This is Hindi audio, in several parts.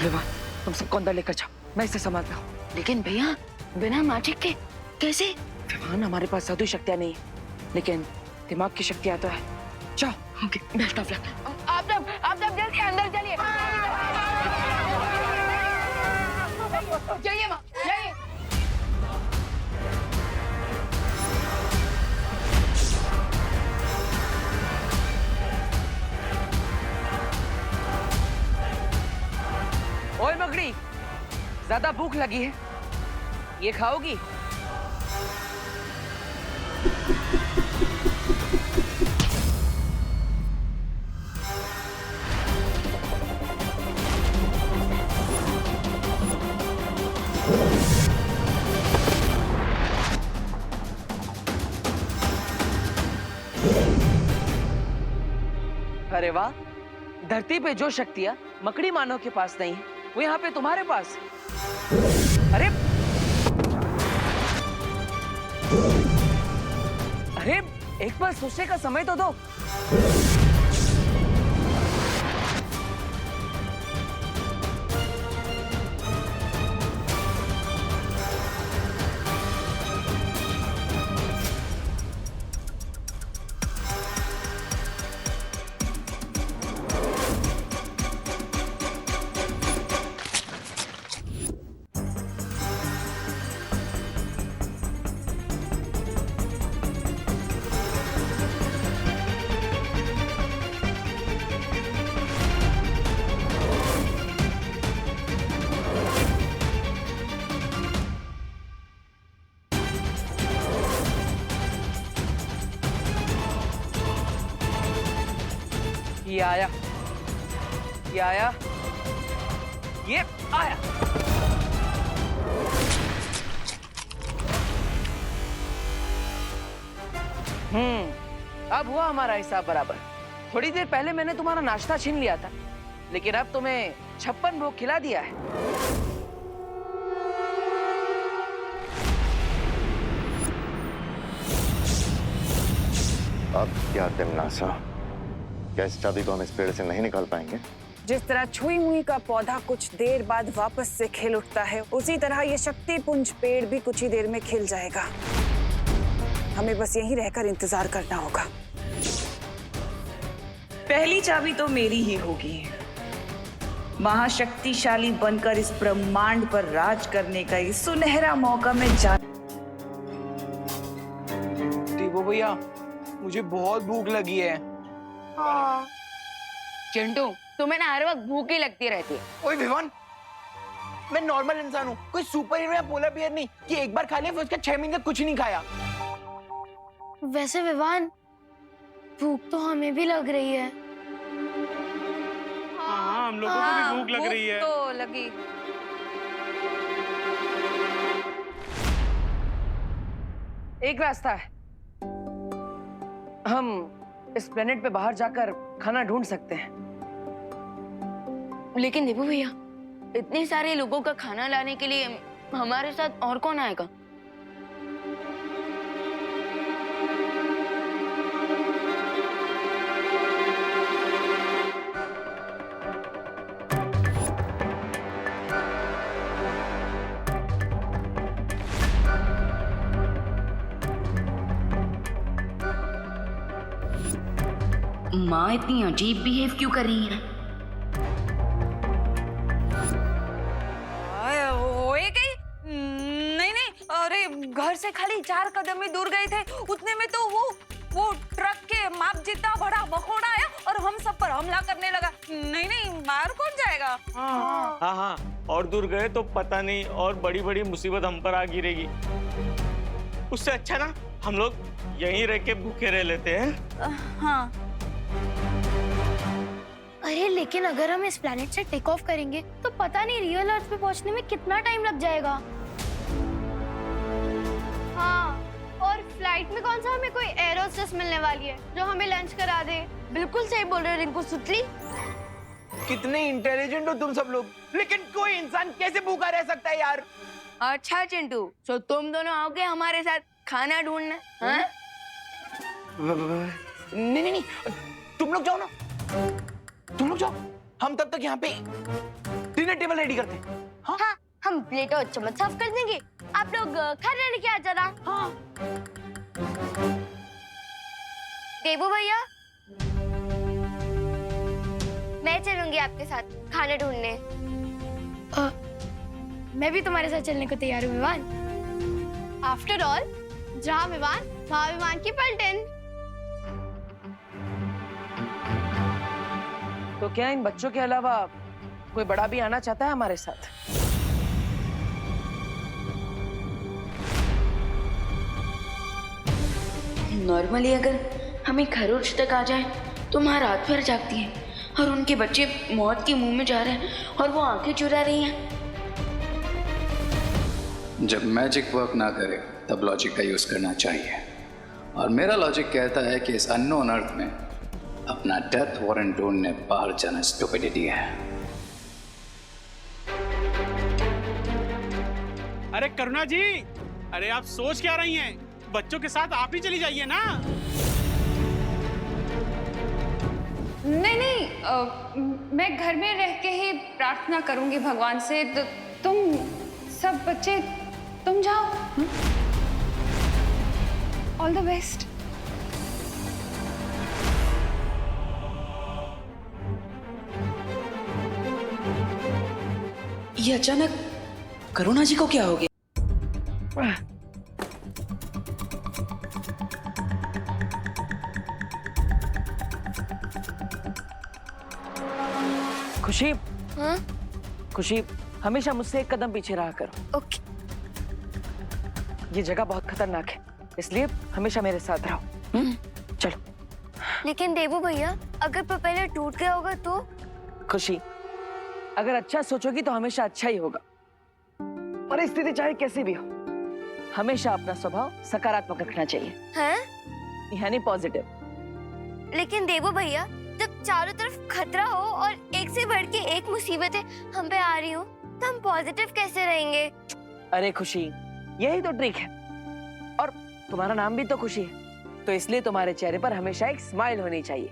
विवान, तुम सबको अंदर लेकर जाओ, मैं इसे संभालता हूँ। लेकिन भैया बिना मैजिक के कैसे? विवान, हमारे पास जादुई शक्तियाँ नहीं है, लेकिन दिमाग की शक्तियाँ तो है। जाओ। Okay, best of luck. आप सब जल्दी अंदर चलिए। जाइए माँ, जाइए। ओए मगड़ी, ज्यादा भूख लगी है, ये खाओगी? अरे वाह, धरती पे जो शक्तियां मकड़ी मानव के पास नहीं है, वो यहाँ पे तुम्हारे पास। अरे अरे, एक बार सोचने का समय तो दो। ये आया, ये आया, ये आया। अब हुआ हमारा हिसाब बराबर। थोड़ी देर पहले मैंने तुम्हारा नाश्ता छीन लिया था, लेकिन अब तुम्हें 56 भोग खिला दिया है। अब क्या तिमनासा, क्या इस चाबी को हम इस पेड़ से नहीं निकाल पाएंगे? जिस तरह छुई मुई का पौधा कुछ देर बाद वापस से खिल उठता है, उसी तरह ये शक्ति पुंज पेड़ भी कुछ ही देर में खिल जाएगा। हमें बस यहीं रहकर इंतजार करना होगा। पहली चाबी तो मेरी ही होगी। महाशक्तिशाली बनकर इस ब्रह्मांड पर राज करने का ये सुनहरा मौका मैं देवो भैया, मुझे बहुत भूख लगी है। हाँ। चिंटू, तुम्हें ना हर वक्त भूख ही लगती रहती है। ओए विवान, मैं नॉर्मल इंसान हूँ, कोई सुपर हीरो या पोलर बियर नहीं कि एक बार खा लिया फिर उसके 6 महीने तक कुछ नहीं खाया। वैसे विवान, भूख तो हमें भी लग रही है। हाँ, हम लोगों को भी भूख लग रही है। तो लगी। एक रास्ता है, हम इस प्लेनेट पे बाहर जाकर खाना ढूंढ सकते हैं। लेकिन देवो भैया, इतने सारे लोगों का खाना लाने के लिए हमारे साथ और कौन आएगा? माँ इतनी अजीब बिहेव क्यों कर रही है? होए गई? नहीं नहीं, अरे घर से खाली 4 कदम ही दूर गए थे, उतने में तो वो ट्रक के माप जितना बड़ा मकोड़ा आया और हम सब पर हमला करने लगा। नहीं नहीं, मार कौन जाएगा? हाँ हाँ, और दूर गए तो पता नहीं और बड़ी बड़ी मुसीबत हम पर आ गिरेगी। उससे अच्छा ना हम लोग यहीं रह के भूखे रह लेते हैं। हाँ। अरे लेकिन अगर हम इस प्लेनेट से टेक ऑफ करेंगे तो पता नहीं रियल अर्थ पे पहुंचने में कितना टाइम लग जाएगा। हाँ, और फ्लाइट में कौन सा हमें कोई एयर होस्टेस मिलने वाली है जो हमें लंच करा दे। बिल्कुल सही बोल रहे हो रिंकू सुतली। कितने इंटेलिजेंट हो तुम सब लोग, लेकिन कोई इंसान कैसे भूखा रह सकता है यार? अच्छा चिंटू, तो तुम दोनों आओगे हमारे साथ खाना ढूंढने? हाँ? नहीं नहीं नहीं, तुम लोग जाओ ना, तुम लोग जाओ, हम तब तक यहाँ पे डिनर टेबल रेडी करते हैं। हाँ, हम प्लेट और चम्मच साफ कर देंगे। आप लोग खाना लेके आ जाना। हाँ। देवू भैया, मैं चलूंगी आपके साथ खाना ढूंढने। मैं भी तुम्हारे साथ चलने को तैयार हूँ विवान। आफ्टर ऑल, जहाँ विवान वहाँ विवान की पलटन। तो क्या इन बच्चों के अलावा कोई बड़ा भी आना चाहता है हमारे साथ? नॉर्मली अगर हमें खरोच तक आ जाए तो माँ रात भर जागती है और उनके बच्चे मौत के मुंह में जा रहे हैं और वो आंखें चुरा रही हैं। जब मैजिक वर्क ना करे तब लॉजिक का यूज करना चाहिए, और मेरा लॉजिक कहता है कि इस अननोन अर्थ में अपना डेथ वारंट ढूंढने बाहर जाना स्टुपिडिटी है। अरे करुणा जी, अरे आप सोच क्या रही हैं? बच्चों के साथ आप ही चली जाइए ना। नहीं नहीं, मैं घर में रह के ही प्रार्थना करूंगी भगवान से। तो तुम सब बच्चे तुम जाओ। All the best. ये अचानक करुणा जी को क्या हो गया? खुशी, हाँ? खुशी, हमेशा मुझसे एक कदम पीछे रहा करो। ओके। ये जगह बहुत खतरनाक है, इसलिए हमेशा मेरे साथ रहो। चलो। लेकिन देवू भैया, अगर प्रोपेलर टूट गया होगा तो? खुशी, अगर अच्छा सोचोगी तो हमेशा अच्छा ही होगा। परिस्थिति चाहे कैसी भी हो, हमेशा अपना स्वभाव सकारात्मक रखना चाहिए। हैं? यानी पॉजिटिव। लेकिन देवू भैया, जब चारों तरफ खतरा हो और एक से बढ़ के एक मुसीबतें हम पे आ रही हो, तो हम पॉजिटिव कैसे रहेंगे? अरे खुशी, यही तो ट्रिक है। और तुम्हारा नाम भी तो खुशी है, तो इसलिए तुम्हारे चेहरे पर हमेशा एक स्माइल होनी चाहिए।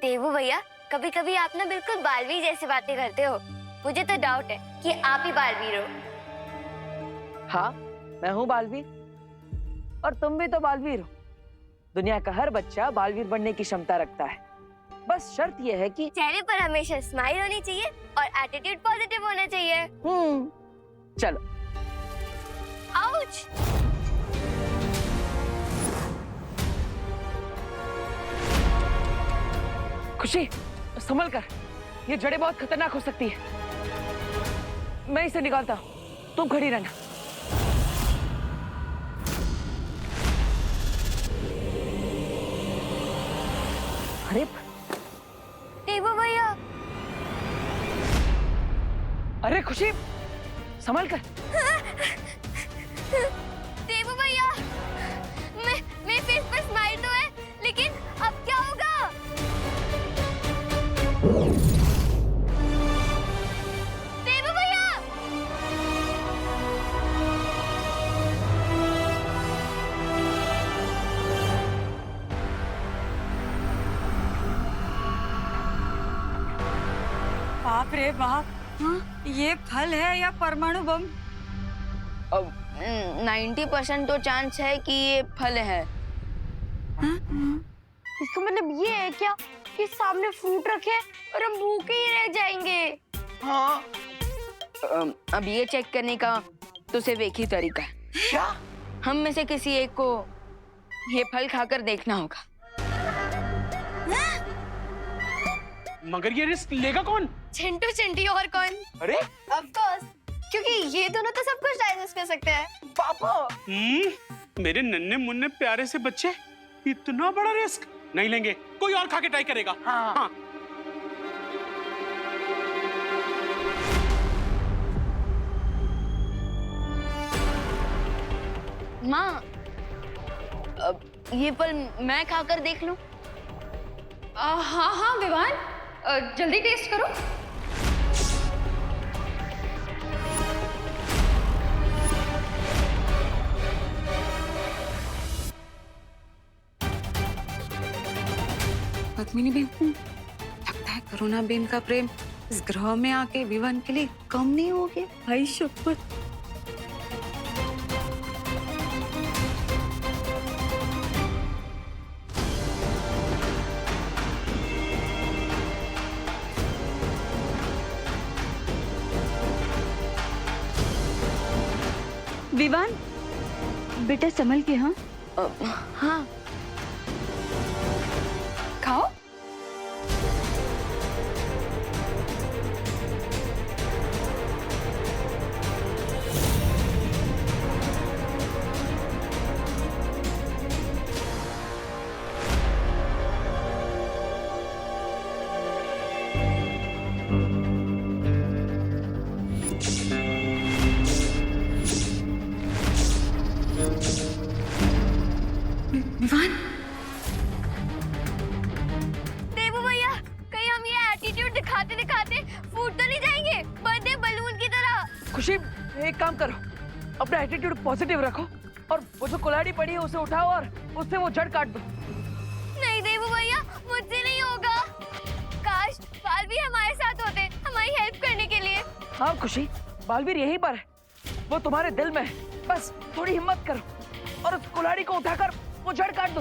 देवू भैया, कभी कभी आप ना बिल्कुल बालवीर जैसी बातें करते हो। मुझे तो डाउट है कि आप ही बालवीर हो। हाँ, मैं हूँ बालवीर, और तुम भी तो बालवीर हो। दुनिया का हर बच्चा बालवीर बनने की क्षमता रखता है। बस शर्त यह है कि चेहरे पर हमेशा स्माइल होनी चाहिए और एटीट्यूड पॉजिटिव होना चाहिए। चलो। आउच! खुशी, संभल कर, ये जड़ें बहुत खतरनाक हो सकती है। मैं इसे निकालता हूँ, तुम खड़ी रहना। अरे देवू भैया, अरे खुशी, संभल कर। देवू भैया, मेरे फेस पर स्माइल तो है, लेकिन अब क्या होगा? देवू भैया! बाप रे बाप, ये फल है या परमाणु बम? 90% तो चांस है कि ये फल है। इसका मतलब ये है क्या कि सामने फ्रूट रखे और हम भूखे ही रह जाएंगे? हाँ। अब ये चेक करने का तो सिर्फ एक ही तरीका है। क्या? हम में से किसी एक को ये फल खाकर देखना होगा। मगर ये रिस्क लेगा कौन? चिंटू चिंटी और कौन? अरे ऑफ कोर्स, क्योंकि ये दोनों तो सब कुछ डाइजेस्ट कर सकते हैं। पापा, मेरे नन्हे मुन्ने प्यारे से बच्चे इतना बड़ा रिस्क नहीं लेंगे। कोई और खा के ट्राई करेगा। हाँ। माँ, अब ये फल मैं खाकर देख लूं? हाँ हाँ विवान, जल्दी टेस्ट करो। पद्मिनी बेन, लगता है करुणा बेन का प्रेम इस ग्रह में आके विवान के लिए कम नहीं हो गए भाई शपथ। विवान बेटा संभल के। हाँ हाँ खाओ। विवान देवू भैया, कहीं हम ये एटीट्यूड दिखाते दिखाते फूट तो नहीं जाएंगे बर्थडे बलून की तरह। खुशी, एक काम करो, अपना एटीट्यूड पॉजिटिव रखो और वो जो कुल्हाड़ी पड़ी है उसे उठाओ और उससे वो जड़ काट दो। नहीं देवू भैया, मुझसे नहीं होगा। काश बालवीर हमारे साथ होते, हमारी हेल्प करने के लिए। हाँ खुशी, बालवीर यहीं पर है, वो तुम्हारे दिल में है। बस थोड़ी हिम्मत करो और उस कुल्हाड़ी को उठाकर वो जड़ काट दो।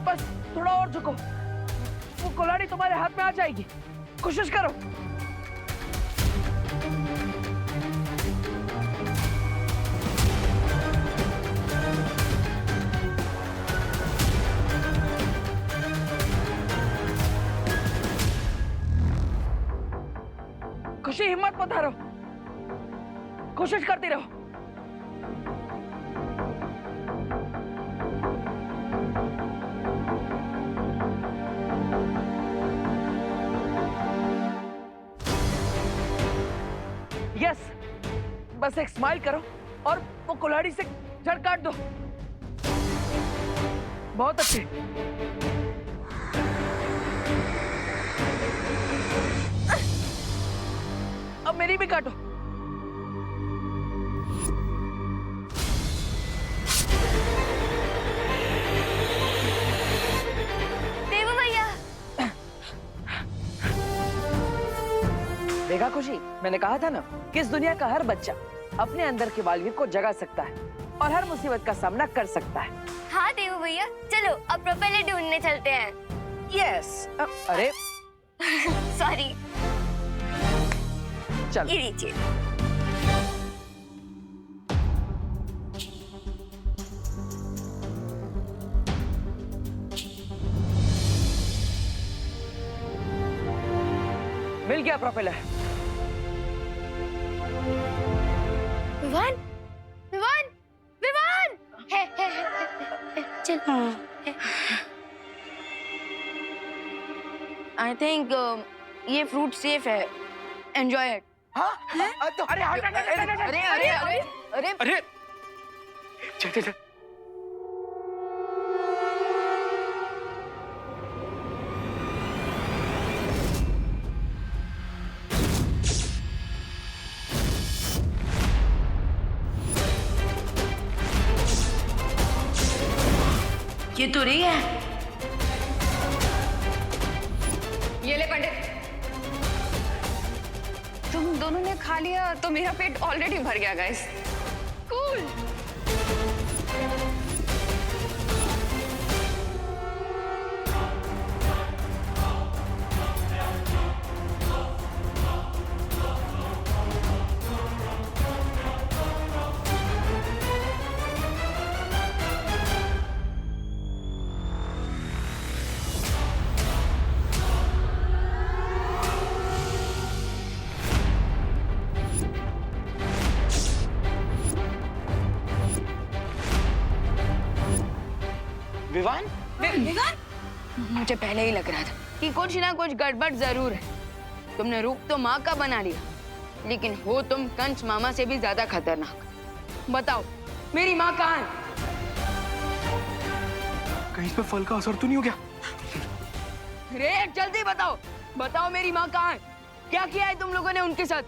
बस थोड़ा और झुको, वो कुल्हाड़ी तुम्हारे हाथ में आ जाएगी। कोशिश करो। खुशी, हिम्मत मत हारो, कोशिश करती रहो। यस, बस एक स्माइल करो और वो कुल्हाड़ी से जड़ काट दो। बहुत अच्छे। अब मेरी भी काटो। देवू भैया, देखा खुशी, मैंने कहा था ना कि इस दुनिया का हर बच्चा अपने अंदर के बालवीर को जगा सकता है और हर मुसीबत का सामना कर सकता है। हाँ देवू भैया, चलो अब प्रोपेलर ढूंढने चलते हैं। यस। अरे सॉरी, चल। ये लीजिए। मिल गया प्रोपेलर। विवान, विवान, विवान, है, चल। आई थिंक ये फ्रूट सेफ है, एंजॉय इट। हाँ? तो अरे हट हट हट हट, अरे अरे अरे अरे अरे चल चल चल। ये तो रही है। ये ले पंडित, तुम दोनों ने खा लिया तो मेरा पेट ऑलरेडी भर गया गाइस। कूल। विवान, मुझे पहले ही लग रहा था कि कुछ ना कुछ गड़बड़ जरूर है। तुमने रूप तो माँ का बना लिया, लेकिन हो तुम कंस मामा से भी ज्यादा खतरनाक। बताओ मेरी माँ कहाँ है? कहीं इस पे फल का असर तो नहीं हो गया? रे जल्दी बताओ, बताओ मेरी माँ कहाँ है? क्या किया है तुम लोगों ने उनके साथ?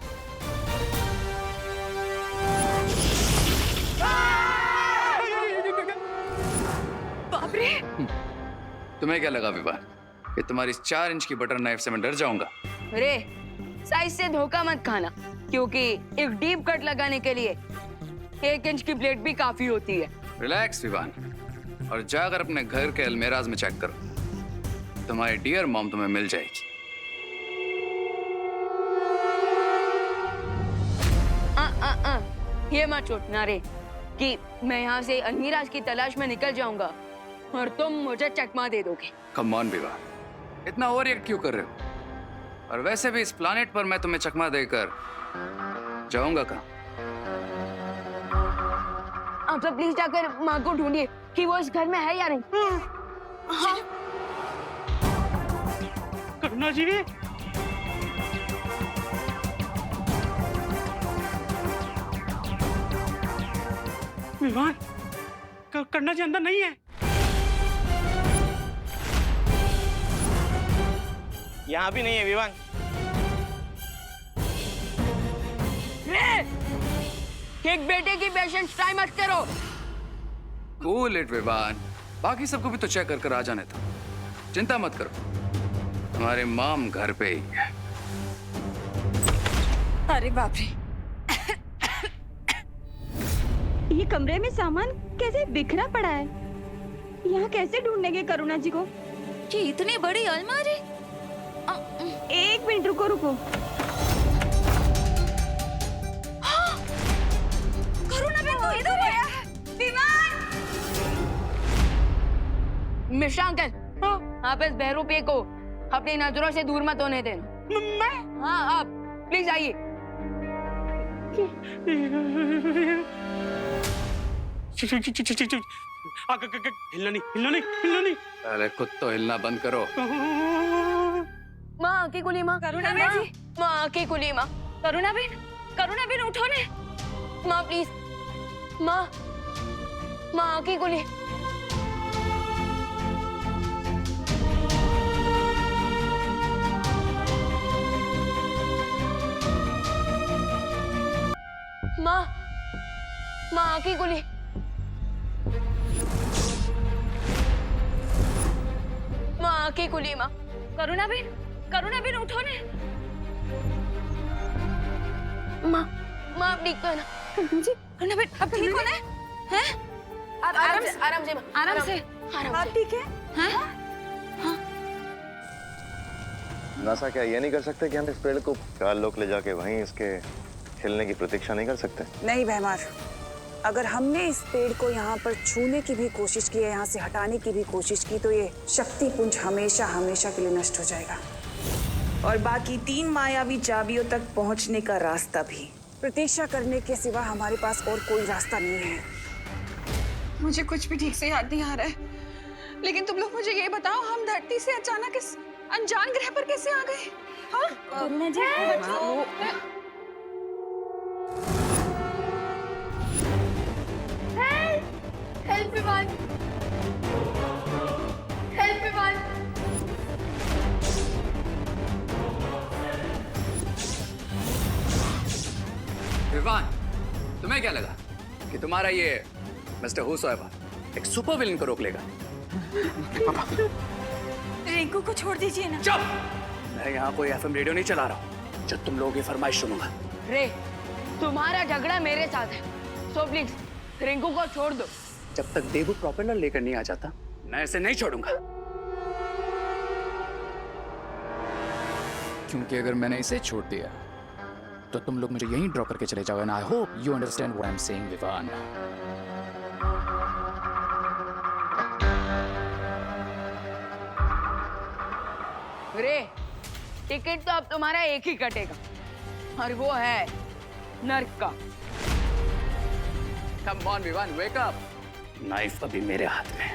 तुम्हें क्या लगा विवान कि तुम्हारी 4 इंच की बटर नाइफ से मैं डर जाऊंगा? रे साइज से धोखा मत खाना, क्योंकि एक डीप कट लगाने के लिए 1 इंच की प्लेट भी काफी होती है। रिलैक्स विवान, और जाकर अपने घर के अलमेराज में चेक करो। तुम्हारी डियर मॉम तुम्हें मिल जाएगी। ये मत सोचना रे कि मैं यहाँ से अलमीराज की तलाश में निकल जाऊंगा और तुम मुझे चकमा दे दोगे। कम ऑन विवान, इतना ओवर रिएक्ट क्यों कर रहे हो? और वैसे भी इस प्लानेट पर मैं तुम्हें चकमा देकर जाऊंगा कहाँ? आप सब प्लीज जाकर माँ को ढूंढिए कि वो इस घर में है या नहीं। हाँ। करुणा जी, विवान, करुणा जी अंदर नहीं है। यहाँ भी नहीं है विवान। एक बेटे की पेशेंस टाइम मत करो। कूल इट विवान, बाकी सबको भी तो चेक कर आ जाने दो। चिंता मत करो, तुम्हारे मॉम घर पे ही है। अरे बाप रे, ये कमरे में सामान कैसे बिखरा पड़ा है? यहाँ कैसे ढूंढेंगे करुणा जी को? ये इतनी बड़ी अलमारी। 1 मिनट रुको। हाँ, करुणा भी तो इधर है। विमान! मिश्रा अंकल, आप इस बहरूपे को अपनी नजरों से दूर मत होने देना। मैं? हाँ, आप प्लीज आइए। हिलना नहीं। अरे खुद तो हिलना बंद करो। माँ की कुली माँ, करुणा बेटी, माँ की कुली माँ, करुणा बेन उठो ने। माँ प्लीज, माँ की कुली। माँ की कुली। माँ की कुली माँ। करुणा बेन उठो ने। माँ आप ठीक तो है ना? जी, करुणा बेन अब ठीक हो ना? हैं? आराम से। आप ठीक है? हैं? नासा क्या ये नहीं कर सकते कि हम इस पेड़ को 4 लोग ले जाके वहीं इसके खिलने की प्रतीक्षा नहीं कर सकते? नहीं भैमार, अगर हमने इस पेड़ को यहाँ पर छूने की भी कोशिश की है, यहाँ से हटाने की भी कोशिश की, तो ये शक्ति पुंज हमेशा हमेशा के लिए नष्ट हो जाएगा। और बाकी 3 मायावी चाबियों तक पहुंचने का रास्ता भी। प्रतीक्षा करने के सिवा हमारे पास और कोई रास्ता नहीं है। मुझे कुछ भी ठीक से याद नहीं आ रहा है, लेकिन तुम लोग मुझे ये बताओ, हम धरती से अचानक इस अनजान ग्रह पर कैसे आ गए? हाँ? करुणा जी, हेल्प विमान, हेल्प विमान। विवान, तुम्हें क्या लगा कि तुम्हारा ये मिस्टर हुसोएवर एक सुपर विलन को रोक लेगा? रिंकू को छोड़ दीजिए ना। चुप! मैं यहाँ कोई एफएम रेडियो नहीं चला रहा हूँ जब तुम लोगों की फरमाइश सुनूंगा। रे, तुम्हारा झगड़ा मेरे साथ है, सो प्लीज रिंकू को छोड़ दो। जब तक देवू प्रोपेलर लेकर नहीं आ जाता, मैं इसे नहीं छोड़ूंगा। क्योंकि अगर मैंने इसे छोड़ दिया तो तुम लोग मुझे यहीं ड्रॉप करके चले जाओगे। And I hope you understand what I am saying Vivaan. रे, टिकट तो अब तुम्हारा एक ही कटेगा, और वो है नर्क का। Come on Vivaan, wake up. Knife अभी मेरे हाथ में।